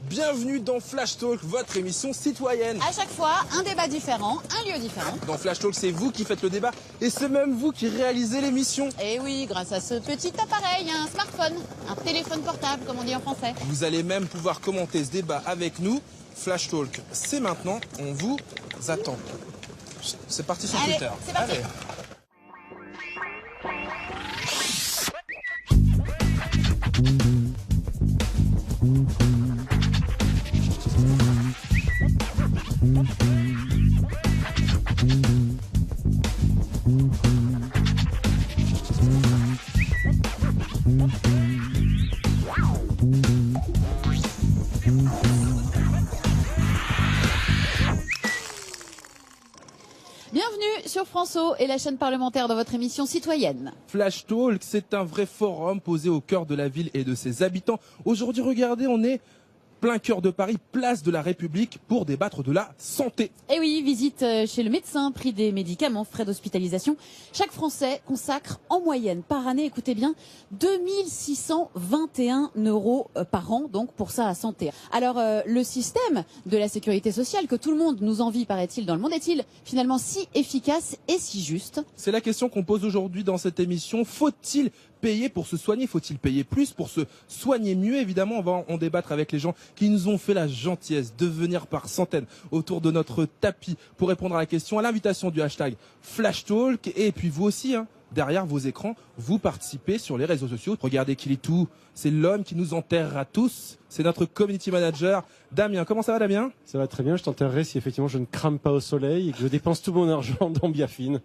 Bienvenue dans Flash Talk, votre émission citoyenne. À chaque fois, un débat différent, un lieu différent. Dans Flash Talk, c'est vous qui faites le débat et c'est même vous qui réalisez l'émission. Et oui, grâce à ce petit appareil, un smartphone, un téléphone portable, comme on dit en français. Vous allez même pouvoir commenter ce débat avec nous. Flash Talk, c'est maintenant, on vous attend. C'est parti sur Twitter. C'est parti. Allez. Bienvenue sur France-O et la chaîne parlementaire dans votre émission citoyenne. Flash Talk, c'est un vrai forum posé au cœur de la ville et de ses habitants. Aujourd'hui, regardez, on est plein cœur de Paris, place de la République, pour débattre de la santé. Et oui, visite chez le médecin, prix des médicaments, frais d'hospitalisation. Chaque Français consacre en moyenne par année, écoutez bien, 2621 € par an, donc pour sa santé. Alors, le système de la sécurité sociale que tout le monde nous envie, paraît-il, dans le monde, est-il finalement si efficace et si juste? C'est la question qu'on pose aujourd'hui dans cette émission. Faut-il payer pour se soigner? Faut-il payer plus pour se soigner mieux? Évidemment, on va en débattre avec les gens qui nous ont fait la gentillesse de venir par centaines autour de notre tapis pour répondre à la question, à l'invitation du hashtag FlashTalk. Et puis vous aussi, derrière vos écrans, vous participez sur les réseaux sociaux. Regardez qu'il est tout, c'est l'homme qui nous enterrera tous. C'est notre community manager, Damien. Comment ça va, Damien? Ça va très bien, je t'enterrerai si effectivement je ne crame pas au soleil et que je dépense tout mon argent dans Biafine.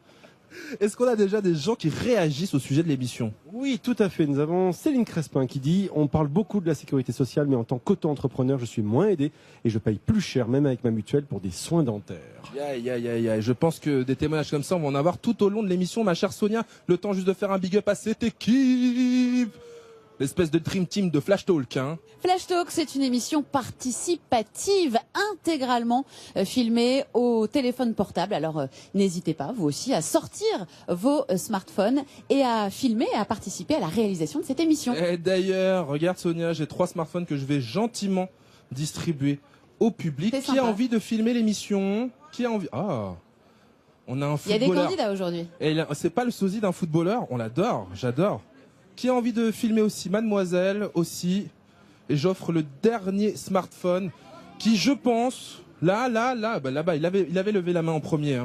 Est-ce qu'on a déjà des gens qui réagissent au sujet de l'émission? Oui, tout à fait. Nous avons Céline Crespin qui dit « On parle beaucoup de la sécurité sociale, mais en tant qu'auto-entrepreneur, je suis moins aidé et je paye plus cher, même avec ma mutuelle, pour des soins dentaires. » Aïe, aïe, aïe, aïe. Je pense que des témoignages comme ça, on va en avoir tout au long de l'émission, ma chère Sonia. Le temps juste de faire un big up à cette équipe. L'espèce de Dream Team de Flash Talk, Flash Talk, c'est une émission participative, intégralement filmée au téléphone portable. Alors, n'hésitez pas, vous aussi, à sortir vos smartphones et à filmer et à participer à la réalisation de cette émission. Et d'ailleurs, regarde Sonia, j'ai 3 smartphones que je vais gentiment distribuer au public. Qui a envie de filmer l'émission? Qui a envie? Ah, on a un footballeur. Il y a des candidats aujourd'hui. Et c'est pas le sosie d'un footballeur, on l'adore, j'adore. Qui a envie de filmer aussi? Mademoiselle aussi. Et j'offre le dernier smartphone qui, je pense, là-bas, il avait levé la main en premier.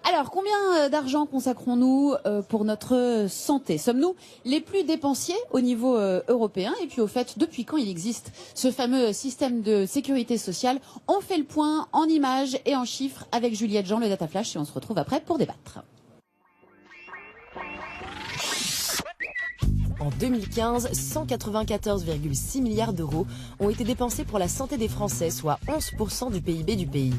Alors, combien d'argent consacrons-nous pour notre santé? Sommes-nous les plus dépensiers au niveau européen? Et puis, au fait, depuis quand il existe ce fameux système de sécurité sociale? On fait le point en images et en chiffres avec Juliette Jean, le Data Flash, et on se retrouve après pour débattre. En 2015, 194,6 milliards d'euros ont été dépensés pour la santé des Français, soit 11% du PIB du pays.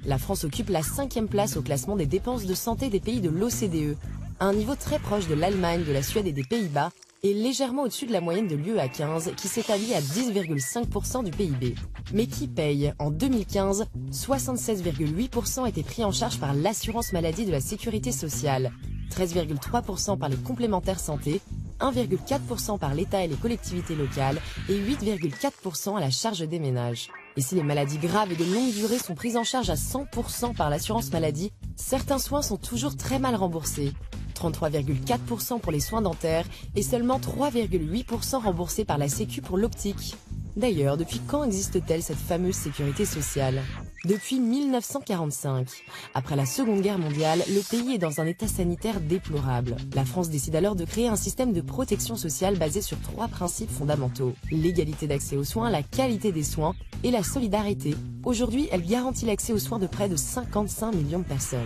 La France occupe la 5e place au classement des dépenses de santé des pays de l'OCDE, un niveau très proche de l'Allemagne, de la Suède et des Pays-Bas, et légèrement au-dessus de la moyenne de l'UE à 15, qui s'établit à 10,5% du PIB. Mais qui paye? En 2015, 76,8% étaient pris en charge par l'assurance maladie de la sécurité sociale, 13,3% par les complémentaires santé, 1,4% par l'État et les collectivités locales et 8,4% à la charge des ménages. Et si les maladies graves et de longue durée sont prises en charge à 100% par l'assurance maladie, certains soins sont toujours très mal remboursés. 33,4% pour les soins dentaires et seulement 3,8% remboursés par la Sécu pour l'optique. D'ailleurs, depuis quand existe-t-elle cette fameuse sécurité sociale? Depuis 1945. Après la Seconde Guerre mondiale, le pays est dans un état sanitaire déplorable. La France décide alors de créer un système de protection sociale basé sur 3 principes fondamentaux. L'égalité d'accès aux soins, la qualité des soins et la solidarité. Aujourd'hui, elle garantit l'accès aux soins de près de 55 millions de personnes.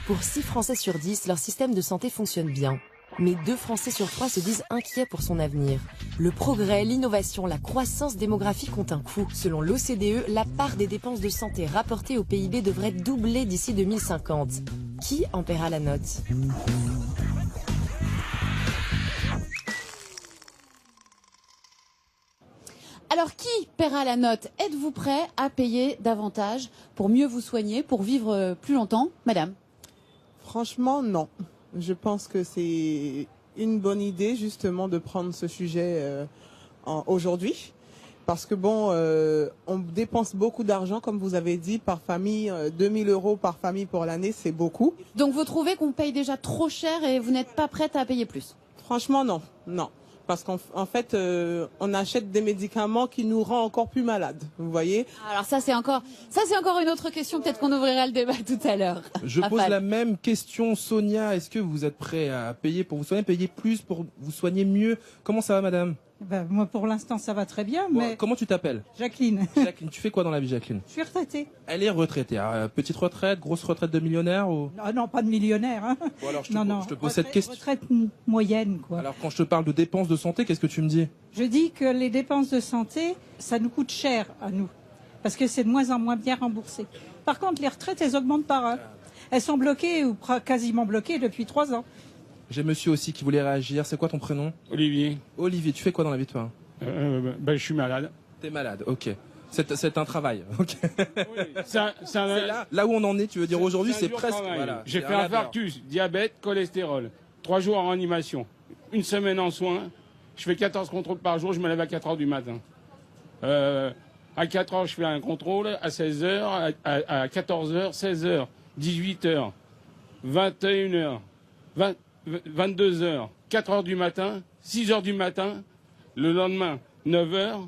Pour 6 Français sur 10, leur système de santé fonctionne bien. Mais 2 Français sur 3 se disent inquiets pour son avenir. Le progrès, l'innovation, la croissance démographique ont un coût. Selon l'OCDE, la part des dépenses de santé rapportées au PIB devrait doubler d'ici 2050. Qui en paiera la note? Alors, qui paiera la note? Êtes-vous prêt à payer davantage pour mieux vous soigner, pour vivre plus longtemps, madame? Franchement, non. Je pense que c'est une bonne idée justement de prendre ce sujet aujourd'hui. Parce que bon, on dépense beaucoup d'argent, comme vous avez dit, par famille. 2000 € par famille pour l'année, c'est beaucoup. Donc vous trouvez qu'on paye déjà trop cher et vous n'êtes pas prête à payer plus? Franchement, non. Non. Parce qu'en fait, on achète des médicaments qui nous rendent encore plus malades. Vous voyez? Alors ça c'est encore une autre question. Peut-être qu'on ouvrira le débat tout à l'heure. Je pose Rafale. la même question, Sonia. Est-ce que vous êtes prêt à payer pour vous soigner, payer plus pour vous soigner mieux? Comment ça va, madame? Ben, moi, pour l'instant, ça va très bien, Bon, mais comment tu t'appelles? Jacqueline, Jacqueline, tu fais quoi dans la vie, Jacqueline? je suis retraitée. Elle est retraitée. Alors, petite retraite, grosse retraite de millionnaire ou... Ah non, pas de millionnaire. Hein. Bon, alors, je te pose cette Retraite- question. Retraite moyenne, quoi. Alors, quand je te parle de dépenses de santé, qu'est-ce que tu me dis? Je dis que les dépenses de santé, ça nous coûte cher à nous, parce que c'est de moins en moins bien remboursé. Par contre, les retraites, elles augmentent par un. Elles sont bloquées ou quasiment bloquées depuis 3 ans. J'ai monsieur aussi qui voulait réagir. C'est quoi ton prénom? Olivier, Olivier, tu fais quoi dans la vie, toi? je suis malade. T'es malade, ok. C'est un travail, ok. C'est Là où on en est, tu veux dire aujourd'hui, un c'est dur presque... travail. Voilà, J'ai c'est fait un un labeur. infarctus, diabète, cholestérol. 3 jours en réanimation. 1 semaine en soins. Je fais 14 contrôles par jour, je me lève à 4 heures du matin. À 4 heures, je fais un contrôle. À 16 heures, à 14 heures, 16 heures, 18 heures, 21 heures, 22 heures, 4 heures du matin, 6 heures du matin. Le lendemain, 9 heures.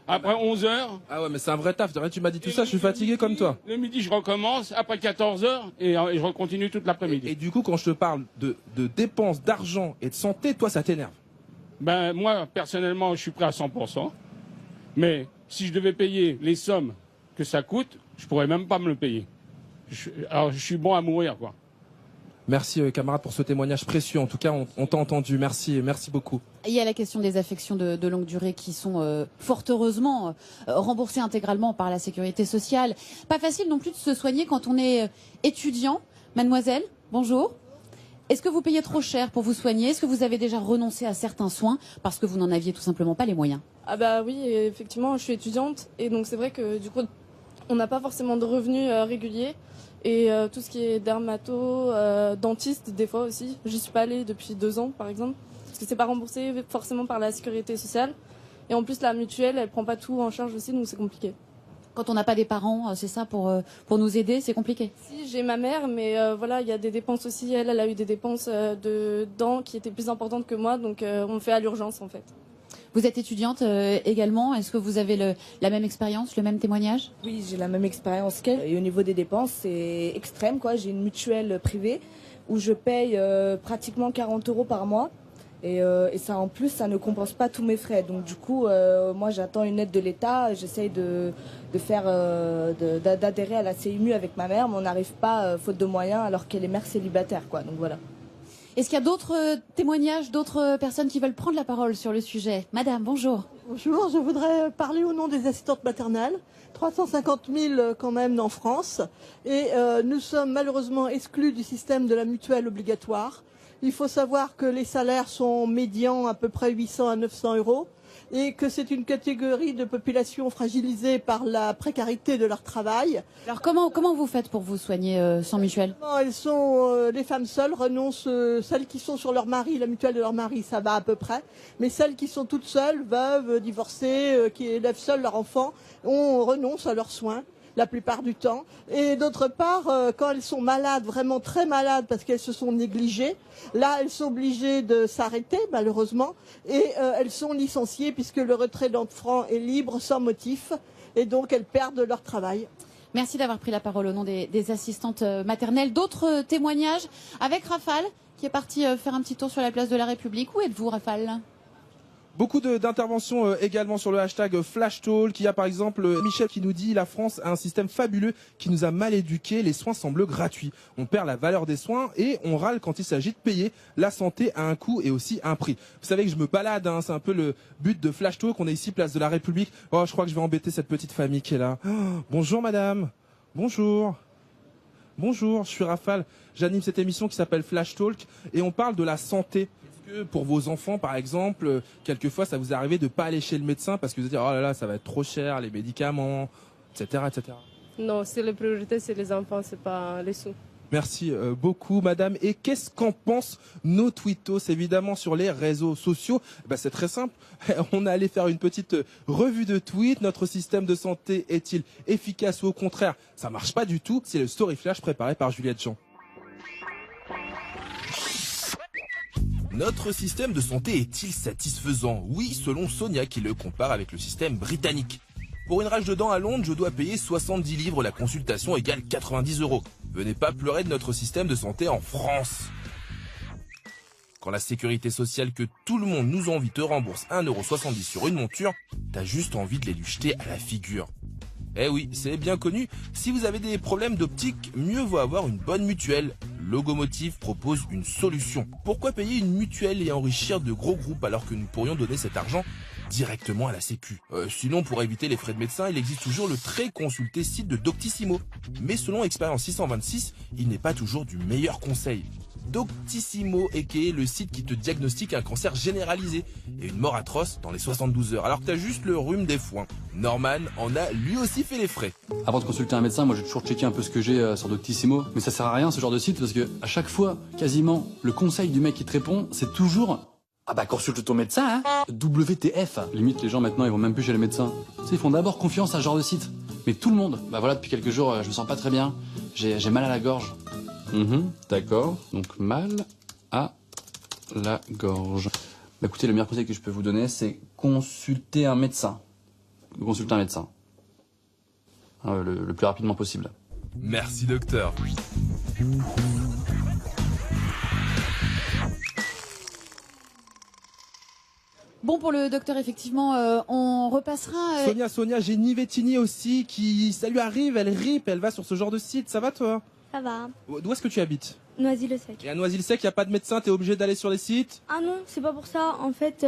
Après 11 heures. Ah ouais, mais c'est un vrai taf. Tu m'as dit tout ça, je suis fatigué comme toi. Le midi, je recommence. Après 14 heures, et je continue toute l'après-midi. Et du coup, quand je te parle de dépenses, d'argent et de santé, toi, ça t'énerve. Ben, moi, personnellement, je suis prêt à 100%. Mais si je devais payer les sommes que ça coûte, je pourrais même pas me le payer. Alors, je suis bon à mourir, quoi. Merci, camarade, pour ce témoignage précieux. En tout cas, on t'a entendu. Merci beaucoup. Il y a la question des affections de longue durée qui sont fort heureusement remboursées intégralement par la sécurité sociale. Pas facile non plus de se soigner quand on est étudiant. Mademoiselle, bonjour. Est-ce que vous payez trop cher pour vous soigner? Est-ce que vous avez déjà renoncé à certains soins parce que vous n'en aviez tout simplement pas les moyens? Ah bah oui, effectivement, je suis étudiante et donc c'est vrai que du coup, on n'a pas forcément de revenus réguliers. Et tout ce qui est dermato, dentiste, des fois aussi. J'y suis pas allée depuis 2 ans, par exemple, parce que c'est pas remboursé forcément par la sécurité sociale. Et en plus, la mutuelle, elle prend pas tout en charge aussi, donc c'est compliqué. Quand on n'a pas des parents, c'est ça, pour nous aider, c'est compliqué? Si, j'ai ma mère, mais voilà, il y a des dépenses aussi. Elle a eu des dépenses de dents qui étaient plus importantes que moi, donc on fait à l'urgence, en fait. Vous êtes étudiante également. Est-ce que vous avez la même expérience, le même témoignage? Oui, j'ai la même expérience qu'elle. Et au niveau des dépenses, c'est extrême, quoi. J'ai une mutuelle privée où je paye pratiquement 40 € par mois. Et ça, en plus, ça ne compense pas tous mes frais. Donc, du coup, moi, j'attends une aide de l'État. J'essaye d'adhérer à la CMU avec ma mère, mais on n'arrive pas, faute de moyens, alors qu'elle est mère célibataire, quoi. Donc, voilà. Est-ce qu'il y a d'autres témoignages, d'autres personnes qui veulent prendre la parole sur le sujet? Madame, bonjour. Bonjour, je voudrais parler au nom des assistantes maternelles. 350 000 quand même en France. Et nous sommes malheureusement exclus du système de la mutuelle obligatoire. Il faut savoir que les salaires sont médians à peu près 800 à 900 € et que c'est une catégorie de population fragilisée par la précarité de leur travail. Alors comment vous faites pour vous soigner sans mutuelle? Elles sont les femmes seules renoncent, celles qui sont sur leur mari, la mutuelle de leur mari, ça va à peu près. Mais celles qui sont toutes seules, veuves, divorcées, qui élèvent seules leurs enfants, on renonce à leurs soins la plupart du temps. Et d'autre part, quand elles sont malades, vraiment très malades, parce qu'elles se sont négligées, là, elles sont obligées de s'arrêter, malheureusement, et elles sont licenciées puisque le retrait d'enfants est libre, sans motif, et donc elles perdent leur travail. Merci d'avoir pris la parole au nom des assistantes maternelles. D'autres témoignages avec Rafale, qui est parti faire un petit tour sur la place de la République. Où êtes-vous, Rafale? Beaucoup d'interventions également sur le hashtag FlashTalk. Il y a par exemple Michel qui nous dit: la France a un système fabuleux qui nous a mal éduqués, les soins semblent gratuits. On perd la valeur des soins et on râle quand il s'agit de payer. La santé a un coût et aussi un prix. Vous savez que je me balade, hein, c'est un peu le but de FlashTalk. On est ici place de la République. Oh, je crois que je vais embêter cette petite famille qui est là. Oh, bonjour madame. Bonjour. Bonjour, je suis Rafale. J'anime cette émission qui s'appelle FlashTalk et on parle de la santé. Que pour vos enfants, par exemple, quelquefois, ça vous est arrivé de pas aller chez le médecin parce que vous vous dites: oh là là, ça va être trop cher, les médicaments, etc., etc. Non, c'est la priorité, c'est les enfants, c'est pas les sous. Merci beaucoup, madame. Et qu'est-ce qu'en pensent nos twittos, évidemment, sur les réseaux sociaux? C'est très simple. On est allé faire une petite revue de tweets. Notre système de santé est-il efficace ou au contraire, ça marche pas du tout? C'est le Story Flash préparé par Juliette Jean. Notre système de santé est-il satisfaisant? Oui, selon Sonia qui le compare avec le système britannique. Pour une rage de dents à Londres, je dois payer 70 livres la consultation égale 90 €. Venez pas pleurer de notre système de santé en France. Quand la sécurité sociale que tout le monde nous envie te rembourse 1,70 € sur une monture, t'as juste envie de les lui jeter à la figure. Eh oui, c'est bien connu, si vous avez des problèmes d'optique, mieux vaut avoir une bonne mutuelle. Logomotive propose une solution. Pourquoi payer une mutuelle et enrichir de gros groupes alors que nous pourrions donner cet argent directement à la Sécu? Sinon, pour éviter les frais de médecin, il existe toujours le très consulté site de Doctissimo. Mais selon Expérience 626, il n'est pas toujours du meilleur conseil. Doctissimo est le site qui te diagnostique un cancer généralisé et une mort atroce dans les 72 heures, alors que t'as juste le rhume des foins. Norman en a lui aussi fait les frais. Avant de consulter un médecin, moi j'ai toujours checké un peu ce que j'ai sur Doctissimo, mais ça sert à rien ce genre de site parce que à chaque fois, quasiment, le conseil du mec qui te répond, c'est toujours consulte ton médecin, hein. WTF. Limite les gens maintenant ils vont même plus chez les médecins. Tu sais, ils font d'abord confiance à ce genre de site. Mais tout le monde, voilà, depuis quelques jours, je me sens pas très bien, j'ai mal à la gorge. D'accord, donc mal à la gorge. Écoutez, le meilleur conseil que je peux vous donner, c'est consulter un médecin. Consulter un médecin. Le plus rapidement possible. Merci docteur. Bon, pour le docteur, effectivement, on repassera... Sonia, j'ai Nivettini aussi qui, ça lui arrive, elle rip, elle va sur ce genre de site. Ça va toi? Ça va. D'où est-ce que tu habites? Noisy-le-Sec. Et à Noisy-le-Sec, il n'y a pas de médecin, t'es obligé d'aller sur les sites? Ah non, c'est pas pour ça. En fait,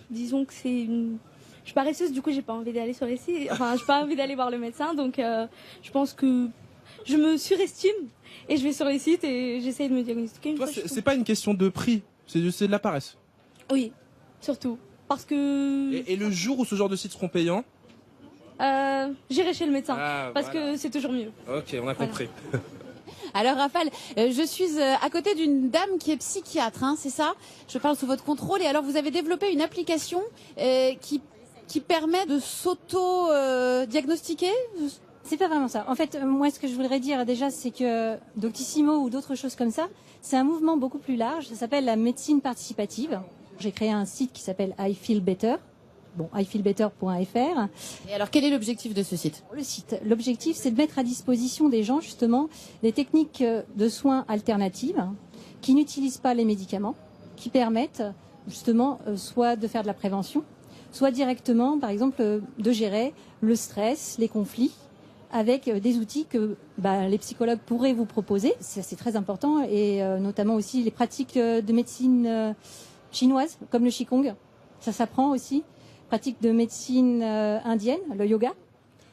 disons que c'est une... Je suis paresseuse, du coup, j'ai pas envie d'aller sur les sites. Enfin, j'ai pas envie d'aller voir le médecin, donc je pense que je me surestime et je vais sur les sites et j'essaye de me diagnostiquer. Toi, c'est pas une question de prix, c'est de la paresse. Oui, surtout. Parce que... Et le jour où ce genre de sites seront payants? J'irai chez le médecin, parce voilà. que c'est toujours mieux. Ok, on a compris. Alors Raphaël, je suis à côté d'une dame qui est psychiatre, hein, c'est ça? Je parle sous votre contrôle. Et alors vous avez développé une application qui permet de s'auto-diagnostiquer? C'est pas vraiment ça. En fait, moi, ce que je voudrais dire déjà, c'est que Doctissimo ou d'autres choses comme ça, c'est un mouvement beaucoup plus large. Ça s'appelle la médecine participative. J'ai créé un site qui s'appelle I Feel Better. Bon, ifeelbetter.fr. Et alors, quel est l'objectif de ce site? Le site. L'objectif, c'est de mettre à disposition des gens, justement, des techniques de soins alternatives qui n'utilisent pas les médicaments, qui permettent, justement, soit de faire de la prévention, soit directement, par exemple, de gérer le stress, les conflits, avec des outils que les psychologues pourraient vous proposer. C'est très important, et notamment aussi les pratiques de médecine chinoise, comme le Qigong. Ça s'apprend aussi. Pratique de médecine indienne, le yoga.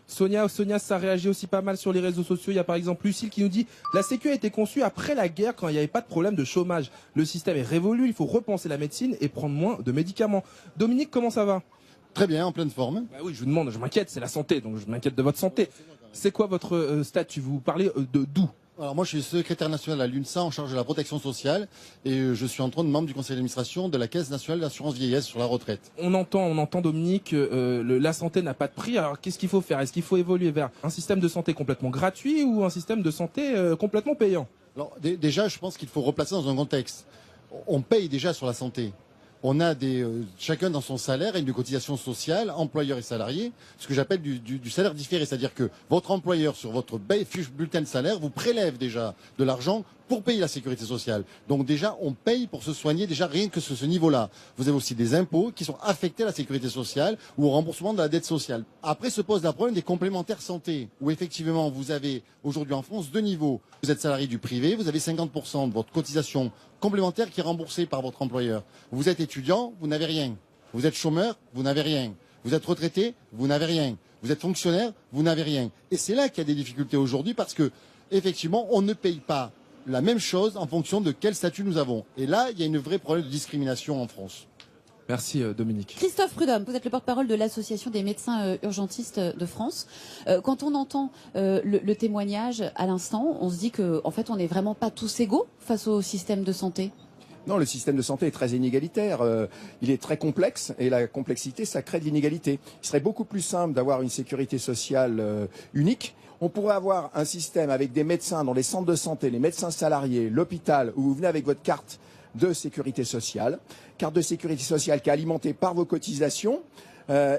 Sonia, ça réagit aussi pas mal sur les réseaux sociaux. Il y a par exemple Lucille qui nous dit « La Sécu a été conçue après la guerre quand il n'y avait pas de problème de chômage. Le système est révolu, il faut repenser la médecine et prendre moins de médicaments. » Dominique, comment ça va? Très bien, en pleine forme. Oui, je vous demande, je m'inquiète, c'est la santé, donc je m'inquiète de votre santé. C'est quoi votre statut? Vous parlez d'où? Alors moi je suis secrétaire national à l'UNSA en charge de la protection sociale et je suis en train de membre du conseil d'administration de la Caisse nationale d'assurance vieillesse sur la retraite. On entend Dominique, la santé n'a pas de prix, alors qu'est-ce qu'il faut faire? Est-ce qu'il faut évoluer vers un système de santé complètement gratuit ou un système de santé complètement payant? Alors déjà je pense qu'il faut replacer dans un contexte. On paye déjà sur la santé. On a chacun dans son salaire une cotisation sociale, employeur et salarié, ce que j'appelle du salaire différé, c'est-à-dire que votre employeur sur votre fiche bulletin de salaire vous prélève déjà de l'argent pour payer la sécurité sociale. Donc déjà, on paye pour se soigner, déjà rien que ce niveau-là. Vous avez aussi des impôts qui sont affectés à la sécurité sociale ou au remboursement de la dette sociale. Après se pose le problème des complémentaires santé, où effectivement vous avez aujourd'hui en France deux niveaux. Vous êtes salarié du privé, vous avez 50% de votre cotisation complémentaire qui est remboursée par votre employeur. Vous êtes étudiant, vous n'avez rien. Vous êtes chômeur, vous n'avez rien. Vous êtes retraité, vous n'avez rien. Vous êtes fonctionnaire, vous n'avez rien. Et c'est là qu'il y a des difficultés aujourd'hui parce que, effectivement, on ne paye pas la même chose en fonction de quel statut nous avons. Et là, il y a un vrai problème de discrimination en France. Merci Dominique. Christophe Prudhomme, vous êtes le porte-parole de l'Association des médecins urgentistes de France. Quand on entend le témoignage à l'instant, on se dit que en fait, on n'est vraiment pas tous égaux face au système de santé. Non, le système de santé est très inégalitaire. Il est très complexe et la complexité, ça crée de l'inégalité. Il serait beaucoup plus simple d'avoir une sécurité sociale unique. On pourrait avoir un système avec des médecins dans les centres de santé, les médecins salariés, l'hôpital, où vous venez avec votre carte de sécurité sociale qui est alimentée par vos cotisations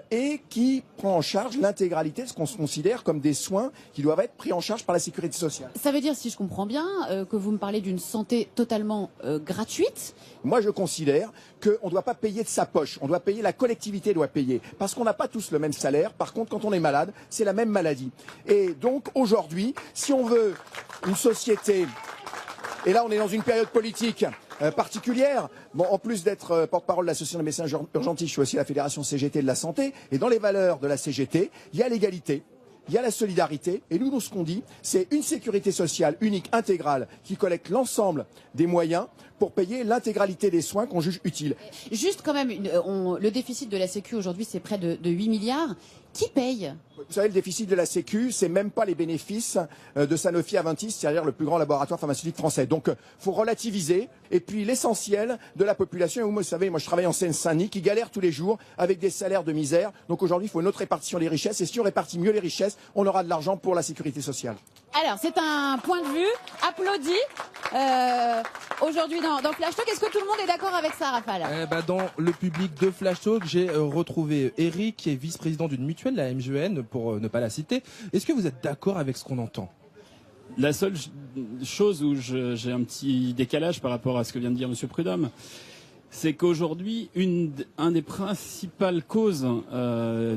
et qui prend en charge l'intégralité de ce qu'on considère comme des soins qui doivent être pris en charge par la sécurité sociale. Ça veut dire, si je comprends bien, que vous me parlez d'une santé totalement gratuite. Moi, je considère qu'on ne doit pas payer de sa poche. On doit payer, la collectivité doit payer. Parce qu'on n'a pas tous le même salaire. Par contre, quand on est malade, c'est la même maladie. Et donc, aujourd'hui, si on veut une société... Et là, on est dans une période politique particulière. Bon, en plus d'être porte-parole de l'Association des médecins urgentistes, je suis aussi à la Fédération CGT de la santé. Et dans les valeurs de la CGT, il y a l'égalité, il y a la solidarité. Et nous, ce qu'on dit, c'est une sécurité sociale unique, intégrale, qui collecte l'ensemble des moyens pour payer l'intégralité des soins qu'on juge utiles. Juste quand même, le déficit de la Sécu aujourd'hui, c'est près de 8 milliards. Qui paye ? Vous savez, le déficit de la Sécu, c'est même pas les bénéfices de Sanofi Aventis, c'est-à-dire le plus grand laboratoire pharmaceutique français. Donc, faut relativiser. Et puis, l'essentiel de la population, vous savez, moi je travaille en Seine-Saint-Denis, qui galère tous les jours avec des salaires de misère. Donc aujourd'hui, il faut une autre répartition des richesses. Et si on répartit mieux les richesses, on aura de l'argent pour la sécurité sociale. Alors, c'est un point de vue applaudi aujourd'hui dans Flash Talk. Est-ce que tout le monde est d'accord avec ça, Raphaël ? Dans le public de Flash Talk, j'ai retrouvé Eric, qui est vice-président d'une mutuelle, la MGN, pour ne pas la citer. Est-ce que vous êtes d'accord avec ce qu'on entend ? La seule chose où j'ai un petit décalage par rapport à ce que vient de dire M. Prudhomme, c'est qu'aujourd'hui, une des principales causes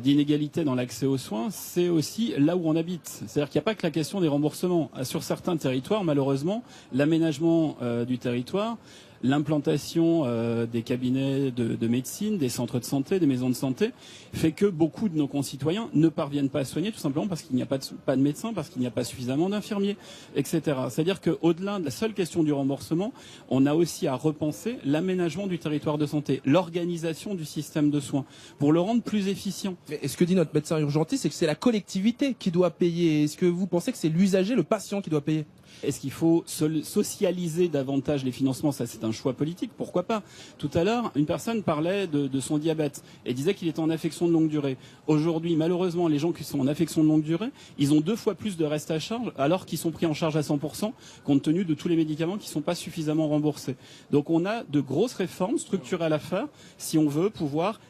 d'inégalité dans l'accès aux soins, c'est aussi là où on habite. C'est-à-dire qu'il n'y a pas que la question des remboursements. Sur certains territoires, malheureusement, l'aménagement du territoire, l'implantation des cabinets de médecine, des centres de santé, des maisons de santé, fait que beaucoup de nos concitoyens ne parviennent pas à soigner, tout simplement parce qu'il n'y a pas de médecins, parce qu'il n'y a pas suffisamment d'infirmiers, etc. C'est-à-dire qu'au-delà de la seule question du remboursement, on a aussi à repenser l'aménagement du territoire de santé, l'organisation du système de soins, pour le rendre plus efficient. Et ce que dit notre médecin urgentiste, c'est que c'est la collectivité qui doit payer. Est-ce que vous pensez que c'est l'usager, le patient qui doit payer ? Est-ce qu'il faut socialiser davantage les financements ? Ça, c'est un choix politique, pourquoi pas. Tout à l'heure, une personne parlait de son diabète et disait qu'il était en affection de longue durée. Aujourd'hui, malheureusement, les gens qui sont en affection de longue durée, ils ont 2 fois plus de reste à charge alors qu'ils sont pris en charge à 100% compte tenu de tous les médicaments qui ne sont pas suffisamment remboursés. Donc on a de grosses réformes structurelles à faire si on veut pouvoir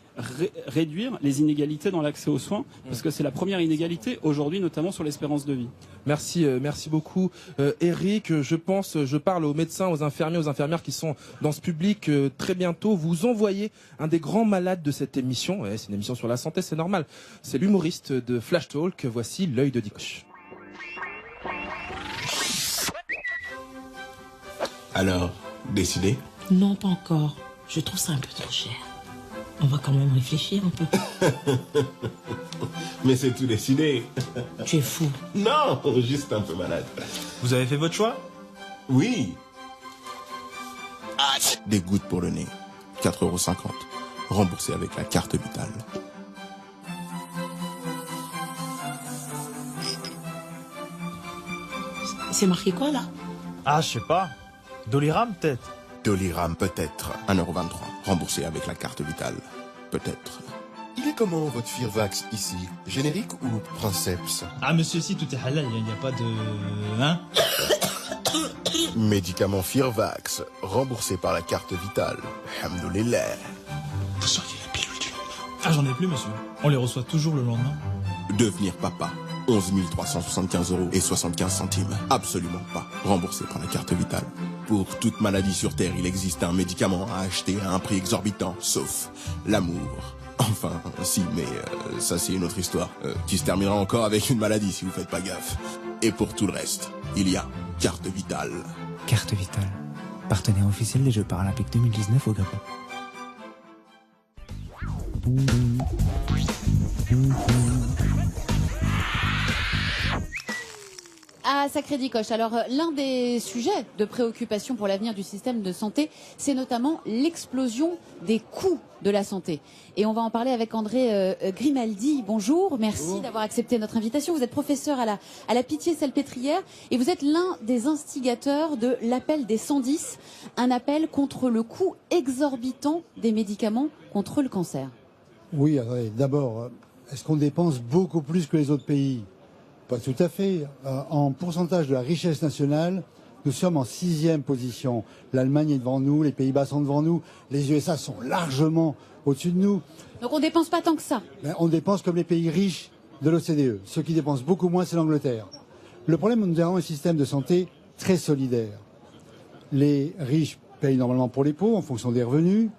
réduire les inégalités dans l'accès aux soins, parce que c'est la première inégalité aujourd'hui, notamment sur l'espérance de vie. Merci beaucoup Eric. Je parle aux médecins, aux infirmiers, aux infirmières qui sont dans ce public très bientôt. Vous envoyez un des grands malades de cette émission. Ouais, c'est une émission sur la santé, c'est normal. C'est l'humoriste de Flash Talk. Voici l'œil de Dicoche. Alors, décidé ? Non, pas encore. Je trouve ça un peu trop cher. On va quand même réfléchir un peu. Mais c'est tout décidé. Tu es fou. Non, juste un peu malade. Vous avez fait votre choix ? Oui. Des gouttes pour le nez. 4,50 €. Remboursé avec la carte vitale. C'est marqué quoi là ? Ah, je sais pas. Doliram peut-être. Doliram peut-être. 1,23 €. Remboursé avec la carte vitale. Peut-être. Il est comment votre Firvax ici ? Générique ou Princeps ? Ah, monsieur, si tout est halal, il n'y a pas de... Hein ? Médicament Firvax. Remboursé par la carte vitale. Alhamdoulilah. Vous seriez la pilule du lendemain. Ah, j'en ai plus, monsieur. On les reçoit toujours le lendemain. Devenir papa. 11 375 € et 75 centimes. Absolument pas. Remboursé par la carte vitale. Pour toute maladie sur Terre, il existe un médicament à acheter à un prix exorbitant, sauf l'amour. Enfin, si, mais ça c'est une autre histoire, qui se terminera encore avec une maladie si vous faites pas gaffe. Et pour tout le reste, il y a Carte Vitale. Carte Vitale, partenaire officiel des Jeux Paralympiques 2019 au Gabon. à Sacré Dicoche. Alors, l'un des sujets de préoccupation pour l'avenir du système de santé, c'est notamment l'explosion des coûts de la santé. Et on va en parler avec André Grimaldi. Bonjour, merci d'avoir accepté notre invitation. Vous êtes professeur à la Pitié-Salpêtrière et vous êtes l'un des instigateurs de l'appel des 110, un appel contre le coût exorbitant des médicaments contre le cancer. Oui, d'abord, est-ce qu'on dépense beaucoup plus que les autres pays? Pas tout à fait. En pourcentage de la richesse nationale, nous sommes en 6e position. L'Allemagne est devant nous, les Pays-Bas sont devant nous, les USA sont largement au-dessus de nous. Donc on dépense pas tant que ça. On dépense comme les pays riches de l'OCDE. Ceux qui dépensent beaucoup moins, c'est l'Angleterre. Le problème, nous avons un système de santé très solidaire. Les riches payent normalement pour les pauvres en fonction des revenus.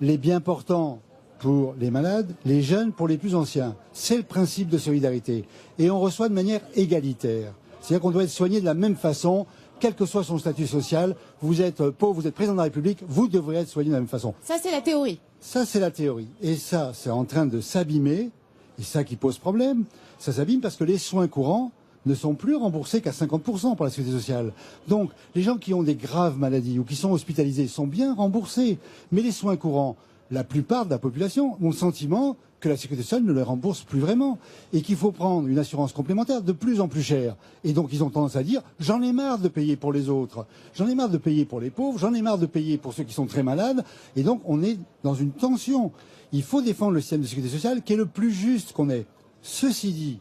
Les bien portants pour les malades, les jeunes pour les plus anciens. C'est le principe de solidarité. Et on reçoit de manière égalitaire. C'est-à-dire qu'on doit être soigné de la même façon, quel que soit son statut social. Vous êtes pauvre, vous êtes président de la République, vous devrez être soigné de la même façon. Ça, c'est la théorie. Ça, c'est la théorie. Et ça, c'est en train de s'abîmer. Et ça qui pose problème. Ça s'abîme parce que les soins courants ne sont plus remboursés qu'à 50% par la sécurité sociale. Donc, les gens qui ont des graves maladies ou qui sont hospitalisés sont bien remboursés. Mais les soins courants, la plupart de la population ont le sentiment que la sécurité sociale ne les rembourse plus vraiment et qu'il faut prendre une assurance complémentaire de plus en plus chère. Et donc ils ont tendance à dire j'en ai marre de payer pour les autres, j'en ai marre de payer pour les pauvres, j'en ai marre de payer pour ceux qui sont très malades. Et donc on est dans une tension. Il faut défendre le système de sécurité sociale qui est le plus juste qu'on ait. Ceci dit,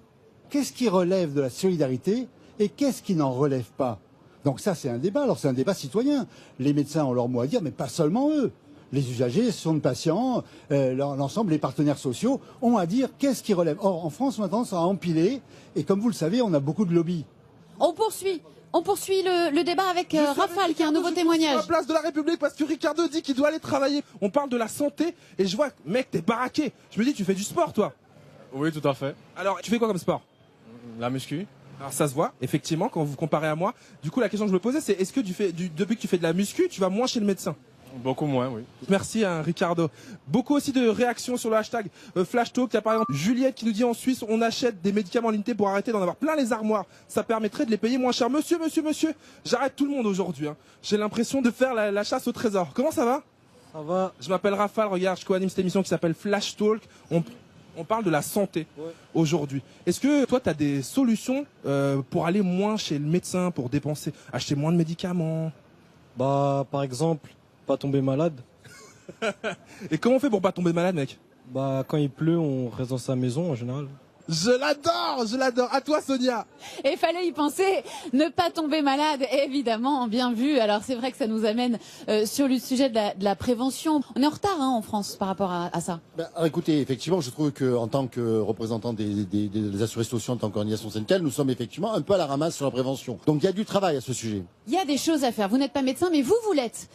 qu'est-ce qui relève de la solidarité et qu'est-ce qui n'en relève pas? Donc ça c'est un débat. Alors c'est un débat citoyen. Les médecins ont leur mot à dire, mais pas seulement eux. Les usagers, ce sont des patients, l'ensemble, les partenaires sociaux ont à dire qu'est-ce qui relève. Or, en France, on a tendance à empiler, et comme vous le savez, on a beaucoup de lobbies. On poursuit le débat avec Rafale, qui a un nouveau témoignage. À la place de la République, parce que Ricardo dit qu'il doit aller travailler. On parle de la santé, et je vois, mec, t'es baraqué. Je me dis, tu fais du sport, toi? Oui, tout à fait. Alors, tu fais quoi comme sport? La muscu. Alors ça se voit, effectivement, quand vous comparez à moi. Du coup, la question que je me posais, c'est est-ce que depuis que tu fais de la muscu, tu vas moins chez le médecin? Beaucoup moins, oui. Merci hein, Ricardo. Beaucoup aussi de réactions sur le hashtag FlashTalk. Il y a par exemple Juliette qui nous dit en Suisse on achète des médicaments limités pour arrêter d'en avoir plein les armoires. Ça permettrait de les payer moins cher. Monsieur, j'arrête tout le monde aujourd'hui. Hein. J'ai l'impression de faire la chasse au trésor. Comment ça va? Ça va. Je m'appelle Rafale, regarde, je co-anime cette émission qui s'appelle FlashTalk. On parle de la santé aujourd'hui. Est-ce que toi tu as des solutions pour aller moins chez le médecin, pour dépenser, acheter moins de médicaments? Bah par exemple, pas tomber malade. Et comment on fait pour pas tomber malade, mec? Bah quand il pleut, on reste dans sa maison en général. Je l'adore. À toi, Sonia. Et fallait y penser, ne pas tomber malade, évidemment, bien vu. Alors c'est vrai que ça nous amène sur le sujet de la prévention. On est en retard hein, en France par rapport à ça. Alors, écoutez, effectivement, je trouve qu'en tant que représentant des assurés sociaux, en tant qu'organisation syndicale, nous sommes effectivement un peu à la ramasse sur la prévention. Donc il y a du travail à ce sujet. Il y a des choses à faire. Vous n'êtes pas médecin, mais vous l'êtes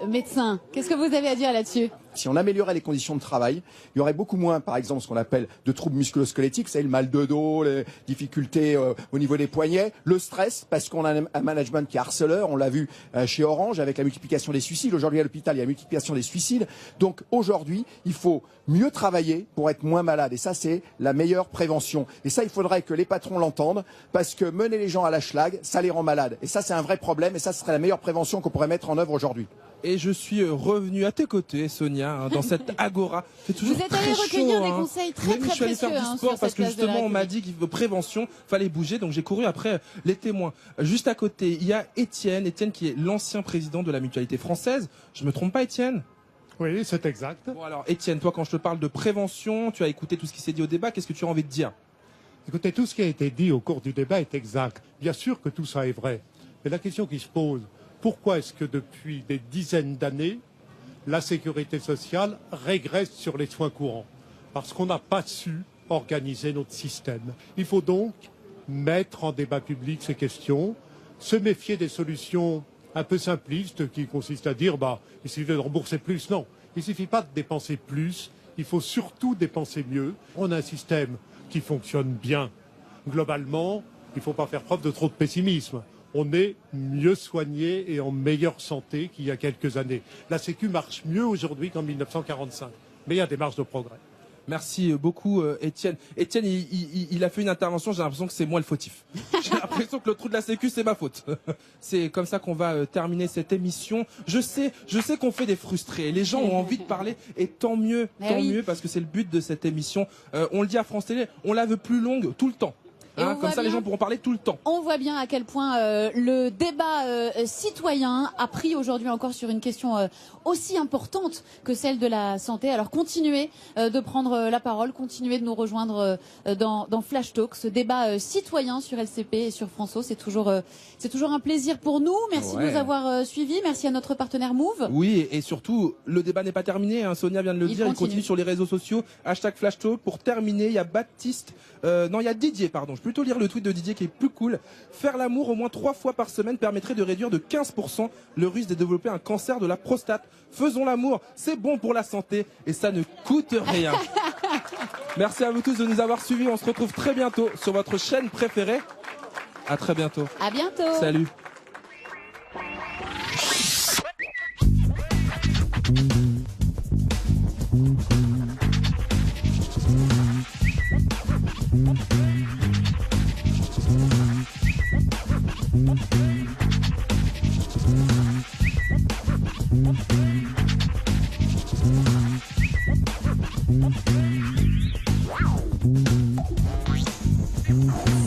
médecin. Qu'est-ce que vous avez à dire là-dessus? Si on améliorait les conditions de travail, il y aurait beaucoup moins, par exemple, ce qu'on appelle de troubles musculo-squelettiques, c'est le mal de dos, les difficultés au niveau des poignets, le stress, parce qu'on a un management qui est harceleur, on l'a vu chez Orange avec la multiplication des suicides. Aujourd'hui à l'hôpital, il y a la multiplication des suicides. Donc aujourd'hui, il faut mieux travailler pour être moins malade. Et ça, c'est la meilleure prévention. Et ça, il faudrait que les patrons l'entendent, parce que mener les gens à la schlag, ça les rend malades. Et ça, c'est un vrai problème. Et ça, ce serait la meilleure prévention qu'on pourrait mettre en œuvre aujourd'hui. Et je suis revenu à tes côtés, Sonia, hein, dans cette agora. C'est toujours vous êtes allé recueillir des conseils très je suis allé faire du sport parce que justement on m'a dit qu'il faut prévention, fallait bouger, donc j'ai couru après les témoins. Juste à côté, il y a Étienne qui est l'ancien président de la Mutualité française. Je me trompe pas, Étienne? Oui, c'est exact. Bon alors, Étienne, toi, quand je te parle de prévention, tu as écouté tout ce qui s'est dit au débat. Qu'est-ce que tu as envie de dire? Écoutez, tout ce qui a été dit au cours du débat est exact. Bien sûr que tout ça est vrai. Mais la question qui se pose, pourquoi est-ce que depuis des dizaines d'années, la sécurité sociale régresse sur les soins courants? Parce qu'on n'a pas su organiser notre système. Il faut donc mettre en débat public ces questions, se méfier des solutions un peu simplistes qui consistent à dire il suffit de rembourser plus. Non, il ne suffit pas de dépenser plus, il faut surtout dépenser mieux. On a un système qui fonctionne bien. Globalement, il ne faut pas faire preuve de trop de pessimisme. On est mieux soigné et en meilleure santé qu'il y a quelques années. La Sécu marche mieux aujourd'hui qu'en 1945, mais il y a des marges de progrès. Merci beaucoup Étienne. Étienne, il a fait une intervention, j'ai l'impression que c'est moi le fautif. J'ai l'impression que le trou de la sécu, c'est ma faute. C'est comme ça qu'on va terminer cette émission. Je sais qu'on fait des frustrés. Les gens ont envie de parler et tant mieux, parce que c'est le but de cette émission. On le dit à France Télé, on la veut plus longue tout le temps. Comme ça, les gens pourront parler tout le temps. On voit bien à quel point le débat citoyen a pris aujourd'hui encore sur une question aussi importante que celle de la santé. Alors continuez de prendre la parole, continuez de nous rejoindre dans Flash Talk, ce débat citoyen sur LCP et sur France O. C'est toujours un plaisir pour nous. Merci de nous avoir suivis. Merci à notre partenaire Move. Oui, et surtout, le débat n'est pas terminé. Sonia vient de le dire. Il continue sur les réseaux sociaux. #Flash Talk. Pour terminer, il y a il y a Didier, pardon. Je peux plutôt lire le tweet de Didier qui est plus cool. Faire l'amour au moins 3 fois par semaine permettrait de réduire de 15% le risque de développer un cancer de la prostate. Faisons l'amour, c'est bon pour la santé et ça ne coûte rien. Merci à vous tous de nous avoir suivis. On se retrouve très bientôt sur votre chaîne préférée. À très bientôt. À bientôt. Salut. Wow.